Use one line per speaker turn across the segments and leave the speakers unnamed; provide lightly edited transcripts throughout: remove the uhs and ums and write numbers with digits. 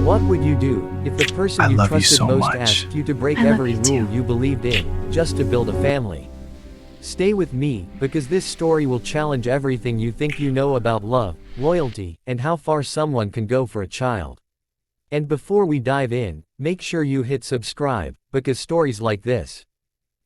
What would you do if the person
I
you
love you
trusted
so
most
much.
asked you to break
I love
every
you
rule
too.
you believed in, just to build a family? Stay with me, because this story will challenge everything you think you know about love, loyalty, and how far someone can go for a child. And before we dive in, make sure you hit subscribe, because stories like this,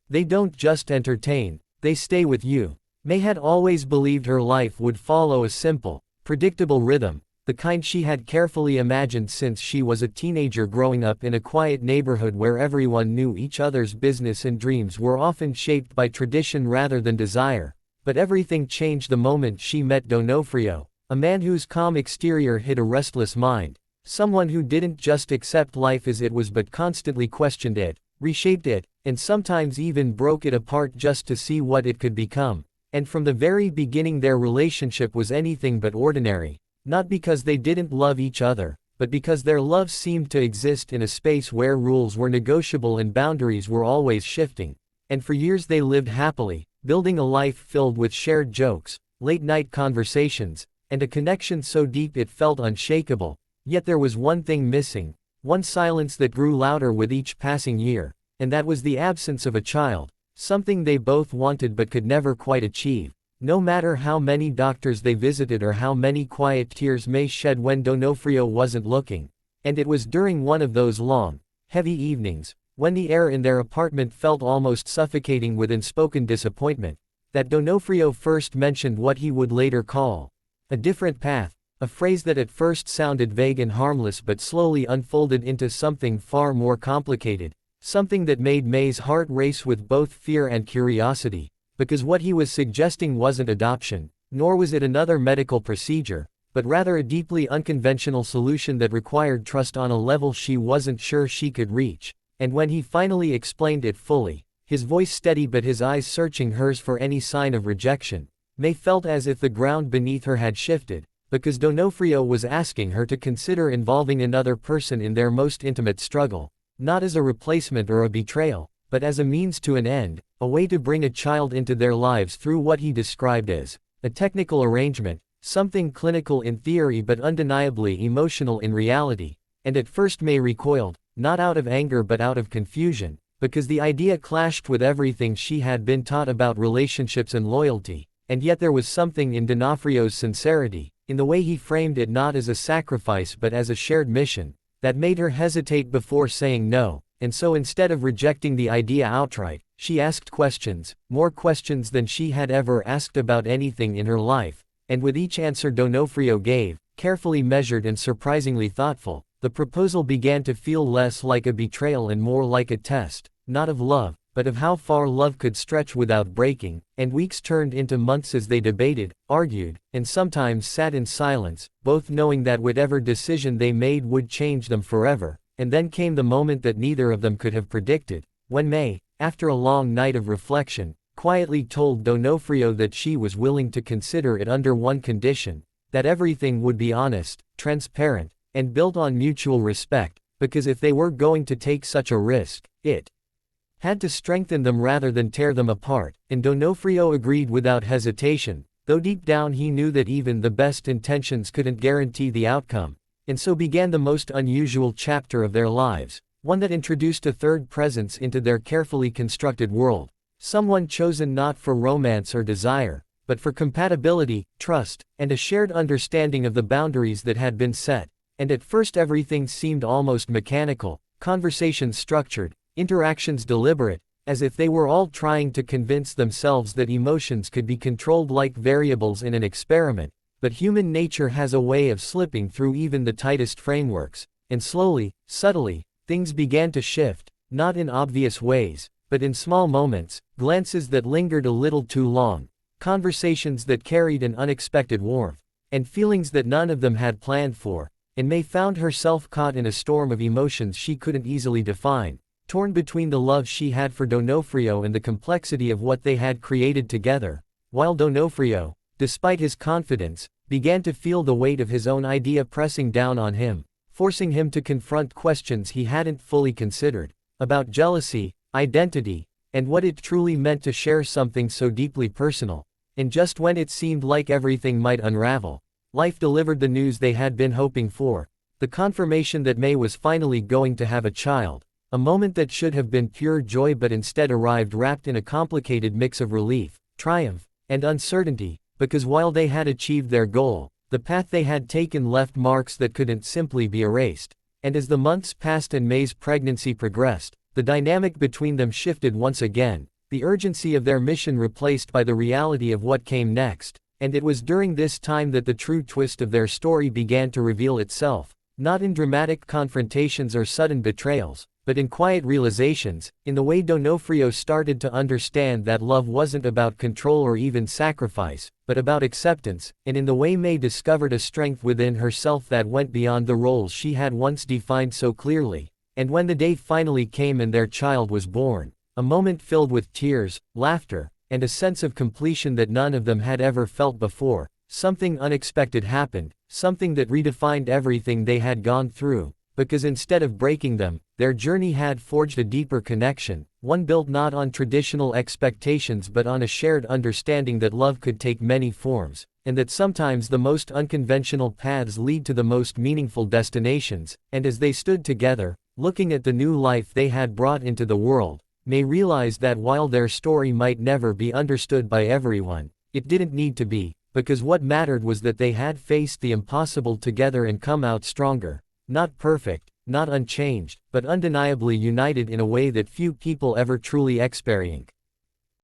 they don't just entertain, they stay with you. Mey had always believed her life would follow a simple, predictable rhythm, the kind she had carefully imagined since she was a teenager growing up in a quiet neighborhood where everyone knew each other's business and dreams were often shaped by tradition rather than desire. But everything changed the moment she met Donofrio, a man whose calm exterior hid a restless mind, someone who didn't just accept life as it was but constantly questioned it, reshaped it, and sometimes even broke it apart just to see what it could become. And from the very beginning their relationship was anything but ordinary. Not because they didn't love each other, but because their love seemed to exist in a space where rules were negotiable and boundaries were always shifting. And for years they lived happily, building a life filled with shared jokes, late-night conversations, and a connection so deep it felt unshakable. Yet there was one thing missing, one silence that grew louder with each passing year, and that was the absence of a child, something they both wanted but could never quite achieve. No matter how many doctors they visited or how many quiet tears Mey shed when Donofrio wasn't looking. And it was during one of those long, heavy evenings, when the air in their apartment felt almost suffocating with unspoken disappointment, that Donofrio first mentioned what he would later call a different path, a phrase that at first sounded vague and harmless but slowly unfolded into something far more complicated, something that made Mey's heart race with both fear and curiosity. Because what he was suggesting wasn't adoption, nor was it another medical procedure, but rather a deeply unconventional solution that required trust on a level she wasn't sure she could reach. And when he finally explained it fully, his voice steady but his eyes searching hers for any sign of rejection, Mey felt as if the ground beneath her had shifted, because Donofrio was asking her to consider involving another person in their most intimate struggle, not as a replacement or a betrayal, but as a means to an end, a way to bring a child into their lives through what he described as a technical arrangement, something clinical in theory but undeniably emotional in reality. And at first Mey recoiled, not out of anger but out of confusion, because the idea clashed with everything she had been taught about relationships and loyalty. And yet there was something in Donofrio's sincerity, in the way he framed it not as a sacrifice but as a shared mission, that made her hesitate before saying no. And so instead of rejecting the idea outright, she asked questions, more questions than she had ever asked about anything in her life, and with each answer Donofrio gave, carefully measured and surprisingly thoughtful, the proposal began to feel less like a betrayal and more like a test, not of love, but of how far love could stretch without breaking. And weeks turned into months as they debated, argued, and sometimes sat in silence, both knowing that whatever decision they made would change them forever. And then came the moment that neither of them could have predicted, when Mey, after a long night of reflection, quietly told Donofrio that she was willing to consider it under one condition, that everything would be honest, transparent, and built on mutual respect, because if they were going to take such a risk, it had to strengthen them rather than tear them apart. And Donofrio agreed without hesitation, though deep down he knew that even the best intentions couldn't guarantee the outcome. And so began the most unusual chapter of their lives, one that introduced a third presence into their carefully constructed world, someone chosen not for romance or desire, but for compatibility, trust, and a shared understanding of the boundaries that had been set. And at first everything seemed almost mechanical, conversations structured, interactions deliberate, as if they were all trying to convince themselves that emotions could be controlled like variables in an experiment. But human nature has a way of slipping through even the tightest frameworks, and slowly, subtly, things began to shift, not in obvious ways, but in small moments, glances that lingered a little too long, conversations that carried an unexpected warmth, and feelings that none of them had planned for. And Mey found herself caught in a storm of emotions she couldn't easily define, torn between the love she had for Donofrio and the complexity of what they had created together, while Donofrio, despite his confidence, began to feel the weight of his own idea pressing down on him, forcing him to confront questions he hadn't fully considered, about jealousy, identity, and what it truly meant to share something so deeply personal. And just when it seemed like everything might unravel, life delivered the news they had been hoping for. The confirmation that Mey was finally going to have a child. A moment that should have been pure joy but instead arrived wrapped in a complicated mix of relief, triumph, and uncertainty, because while they had achieved their goal, the path they had taken left marks that couldn't simply be erased. And as the months passed and Mey's pregnancy progressed, the dynamic between them shifted once again, the urgency of their mission replaced by the reality of what came next. And it was during this time that the true twist of their story began to reveal itself, not in dramatic confrontations or sudden betrayals, but in quiet realizations, in the way Donofrio started to understand that love wasn't about control or even sacrifice, but about acceptance, and in the way Mey discovered a strength within herself that went beyond the roles she had once defined so clearly. And when the day finally came and their child was born, a moment filled with tears, laughter, and a sense of completion that none of them had ever felt before, something unexpected happened, something that redefined everything they had gone through. Because instead of breaking them, their journey had forged a deeper connection, one built not on traditional expectations but on a shared understanding that love could take many forms, and that sometimes the most unconventional paths lead to the most meaningful destinations. And as they stood together, looking at the new life they had brought into the world, Mey realized that while their story might never be understood by everyone, it didn't need to be, because what mattered was that they had faced the impossible together and come out stronger. Not perfect, not unchanged, but undeniably united in a way that few people ever truly experience.